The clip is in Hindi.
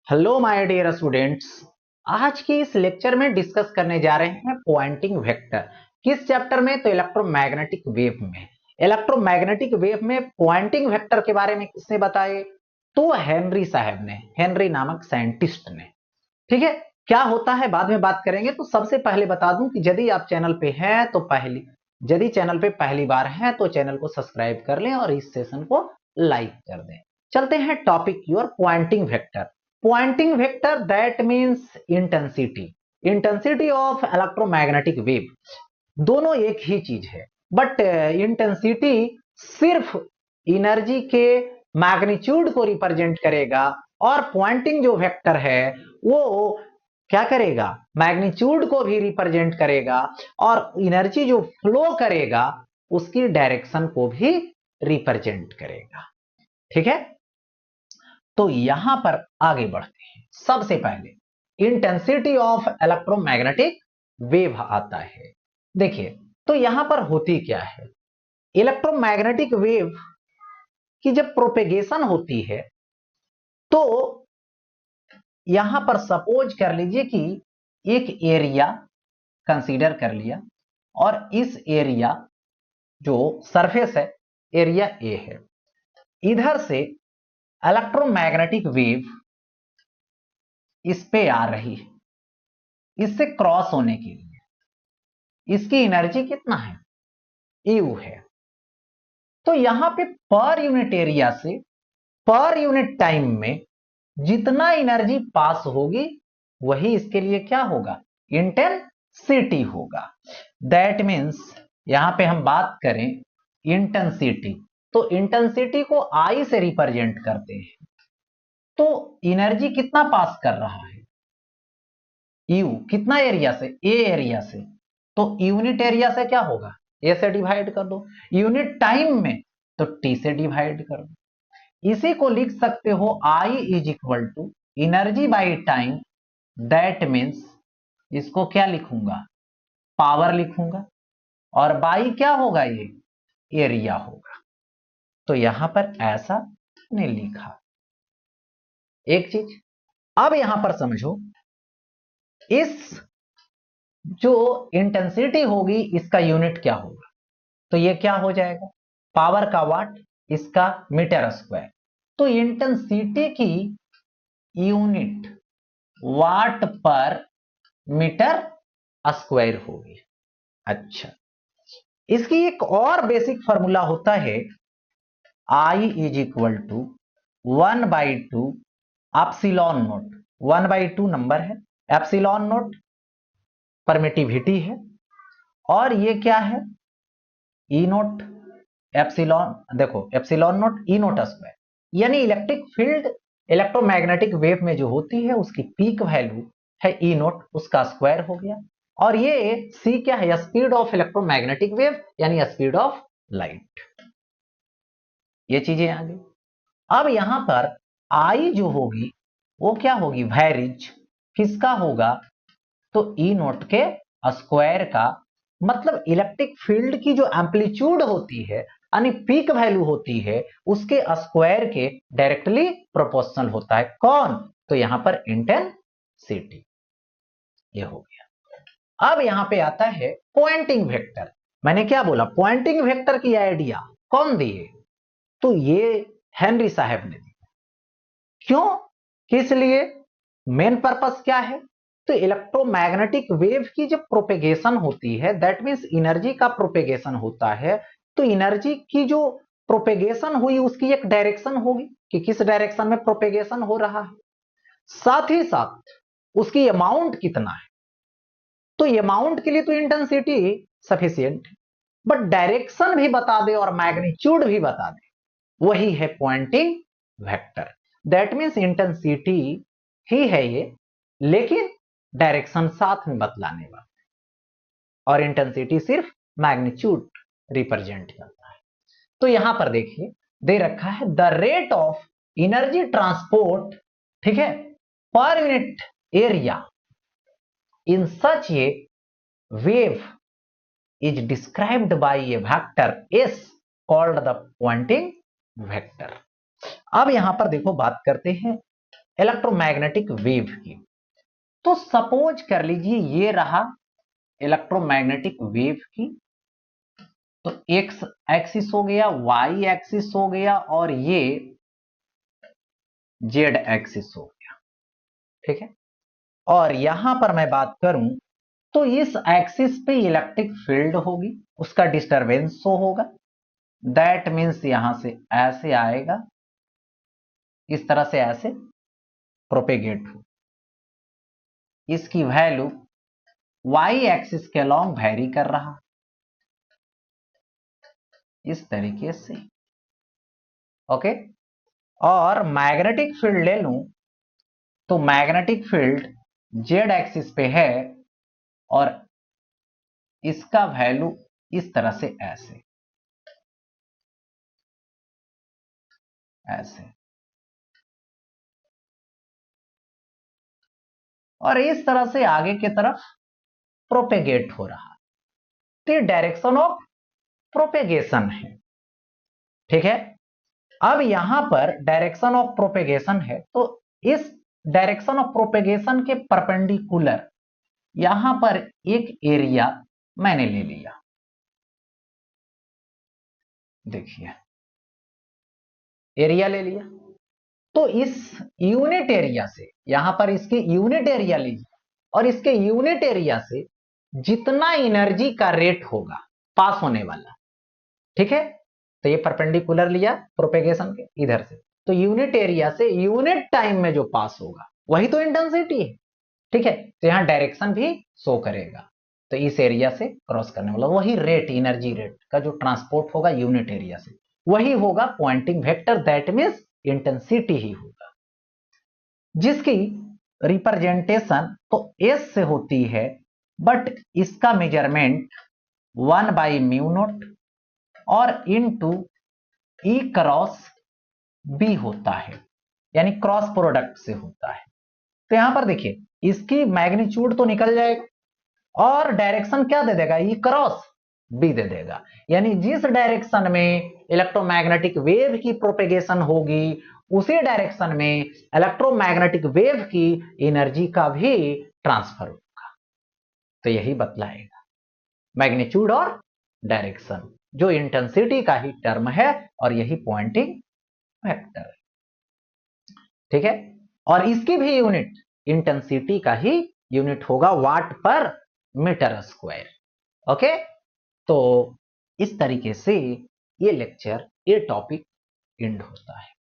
Hello my dear students. आज के इस लेक्चर में डिस्कस करने जा रहे हैं पॉइंटिंग वेक्टर। किस चैप्टर में? तो इलेक्ट्रोमैग्नेटिक वेव में। इलेक्ट्रोमैग्नेटिक वेव में पॉइंटिंग वेक्टर के बारे में किसने बताए? तो हेनरी साहब ने, हेनरी नामक साइंटिस्ट ने। ठीक है, क्या होता है बाद में बात करेंगे। तो सबसे पहले बता दूं कि यदि आप चैनल पे हैं तो यदि चैनल पे पहली बार हैं तो चैनल को सब्सक्राइब कर लें और इस सेशन को लाइक कर दें। चलते हैं टॉपिक की ओर। Poynting vector. Poynting vector that means intensity of electromagnetic wave. दोनों एक ही चीज है, बट इंटेंसिटी सिर्फ एनर्जी के मैग्नीट्यूड को रिप्रेजेंट करेगा और पॉइंटिंग जो वेक्टर है वो क्या करेगा? मैग्नीट्यूड को भी रिप्रेजेंट करेगा और एनर्जी जो फ्लो करेगा उसकी डायरेक्शन को भी रिप्रेजेंट करेगा। ठीक है, तो यहां पर आगे बढ़ते हैं। सबसे पहले इंटेंसिटी ऑफ इलेक्ट्रोमैग्नेटिक वेव आता है। देखिए, तो यहां पर होती क्या है? इलेक्ट्रोमैग्नेटिक वेव की जब प्रोपेगेशन होती है तो यहां पर सपोज कर लीजिए कि एक एरिया कंसीडर कर लिया और इस एरिया जो सरफेस है, एरिया ए है। इधर से इलेक्ट्रोमैग्नेटिक वेव इस पे आ रही है, इससे क्रॉस होने के लिए इसकी एनर्जी कितना है? यू है। तो यहां पे पर यूनिट एरिया से पर यूनिट टाइम में जितना एनर्जी पास होगी वही इसके लिए क्या होगा? इंटेंसिटी होगा। दैट मीन्स यहां पे हम बात करें इंटेंसिटी, तो इंटेंसिटी को आई से रिप्रेजेंट करते हैं। तो एनर्जी कितना पास कर रहा है? यू कितना एरिया से? ए एरिया से। तो यूनिट एरिया से क्या होगा? ए से डिवाइड कर दो। यूनिट टाइम में तो टी से डिवाइड कर दो। इसी को लिख सकते हो I is equal to energy by time. That means इसको क्या लिखूंगा? पावर लिखूंगा और बाई क्या होगा? ये एरिया होगा। तो यहां पर ऐसा नहीं लिखा। एक चीज अब यहां पर समझो, इस जो इंटेंसिटी होगी इसका यूनिट क्या होगा? तो ये क्या हो जाएगा? पावर का वाट, इसका मीटर स्क्वायर। तो इंटेंसिटी की यूनिट वाट पर मीटर स्क्वायर होगी। अच्छा, इसकी एक और बेसिक फॉर्मूला होता है I is equal to 1/2 epsilon naught. 1/2 number है, एप्सिलॉन नोट परमिटिविटी है और ये क्या है? E naught epsilon. देखो, epsilon naught E naught square, यानी इलेक्ट्रिक फील्ड इलेक्ट्रोमैग्नेटिक वेव में जो होती है उसकी पीक वैल्यू है ई नोट, उसका स्क्वायर हो गया। और ये सी क्या है? स्पीड ऑफ इलेक्ट्रोमैग्नेटिक वेव यानी स्पीड ऑफ लाइट। ये चीजें आ गई। अब यहां पर आई जो होगी वो क्या होगी? वैरिज किसका होगा? तो ई नोट के स्क्वायर का। मतलब इलेक्ट्रिक फील्ड की जो एम्पलीट्यूड होती है यानी पीक वैल्यू होती है उसके स्क्वायर के डायरेक्टली प्रोपोर्शनल होता है। कौन? तो यहां पर इंटेंसिटी। ये हो गया। अब यहां पे आता है पॉइंटिंग वेक्टर। मैंने क्या बोला? पॉइंटिंग वेक्टर की आइडिया कौन दिए? तो ये हेनरी साहब ने दी। क्यों? किस लिए? मेन पर्पस क्या है? तो इलेक्ट्रोमैग्नेटिक वेव की जब प्रोपेगेशन होती है, दैट मींस एनर्जी का प्रोपेगेशन होता है, तो एनर्जी की जो प्रोपेगेशन हुई उसकी एक डायरेक्शन होगी कि किस डायरेक्शन में प्रोपेगेशन हो रहा है। साथ ही साथ उसकी अमाउंट कितना है, तो अमाउंट के लिए तो इंटेंसिटी सफिशियंट है, बट डायरेक्शन भी बता दे और मैग्नीट्यूड भी बता दे, वही है Poynting vector. That means intensity ही है ये, लेकिन डायरेक्शन साथ में बतलाने वाला, और इंटेंसिटी सिर्फ मैग्नीट्यूड रिप्रेजेंट करता है। तो यहां पर देखिए दे रखा है the rate of energy transport, ठीक है, per unit area in such A wave is described by a vector s called the pointing vector। अब यहां पर देखो बात करते हैं इलेक्ट्रोमैग्नेटिक वेव की। तो सपोज कर लीजिए ये रहा इलेक्ट्रोमैग्नेटिक वेव की, तो एक्स एक्सिस हो गया, वाई एक्सिस हो गया और ये जेड एक्सिस हो गया। ठीक है, और यहां पर मैं बात करूं तो इस एक्सिस पे इलेक्ट्रिक फील्ड होगी, उसका डिस्टरबेंस शो होगा। दैट मीन्स यहां से ऐसे आएगा, इस तरह से ऐसे प्रोपेगेट हो, इसकी वैल्यू वाई एक्सिस के अलॉन्ग वेरी कर रहा, इस तरीके से। ओके, और मैग्नेटिक फील्ड ले लूं तो मैग्नेटिक फील्ड जेड एक्सिस पे है और इसका वैल्यू इस तरह से ऐसे ऐसे, और इस तरह से आगे की तरफ प्रोपेगेट हो रहा। तो ये डायरेक्शन ऑफ प्रोपेगेशन है। ठीक है, अब यहां पर डायरेक्शन ऑफ प्रोपेगेशन है, तो इस डायरेक्शन ऑफ प्रोपेगेशन के परपेंडिकुलर यहां पर एक एरिया मैंने ले लिया। देखिए एरिया ले लिया, तो इस यूनिट एरिया से यहां पर इसके यूनिट एरिया लीजिए और इसके यूनिट एरिया से जितना एनर्जी का रेट होगा पास होने वाला, ठीक है, तो ये परपेंडिकुलर लिया प्रोपेगेशन के इधर से, तो यूनिट एरिया से यूनिट टाइम में जो पास होगा वही तो इंटेंसिटी है। ठीक है, तो यहां डायरेक्शन भी शो करेगा, तो इस एरिया से क्रॉस करने वाला वही रेट, एनर्जी रेट का जो ट्रांसपोर्ट होगा यूनिट एरिया से वही होगा Poynting vector, that means intensity ही होगा, जिसकी रिप्रेजेंटेशन तो एस से होती है, बट इसका मेजरमेंट 1/μ0 और इनटू ई क्रॉस बी होता है, यानी क्रॉस प्रोडक्ट से होता है। तो यहां पर देखिए इसकी मैग्नीट्यूड तो निकल जाएगा और डायरेक्शन क्या दे देगा, ई क्रॉस बी दे देगा, यानी जिस डायरेक्शन में इलेक्ट्रोमैग्नेटिक वेव की प्रोपेगेशन होगी उसी डायरेक्शन में इलेक्ट्रोमैग्नेटिक वेव की एनर्जी का भी ट्रांसफर होगा। तो यही बतलाएगा मैग्नीट्यूड और डायरेक्शन, जो इंटेंसिटी का ही टर्म है और यही पॉइंटिंग वेक्टर है। ठीक है, और इसकी भी यूनिट इंटेंसिटी का ही यूनिट होगा, वाट पर मीटर स्क्वायर। ओके, तो इस तरीके से ये लेक्चर, ये टॉपिक एंड होता है।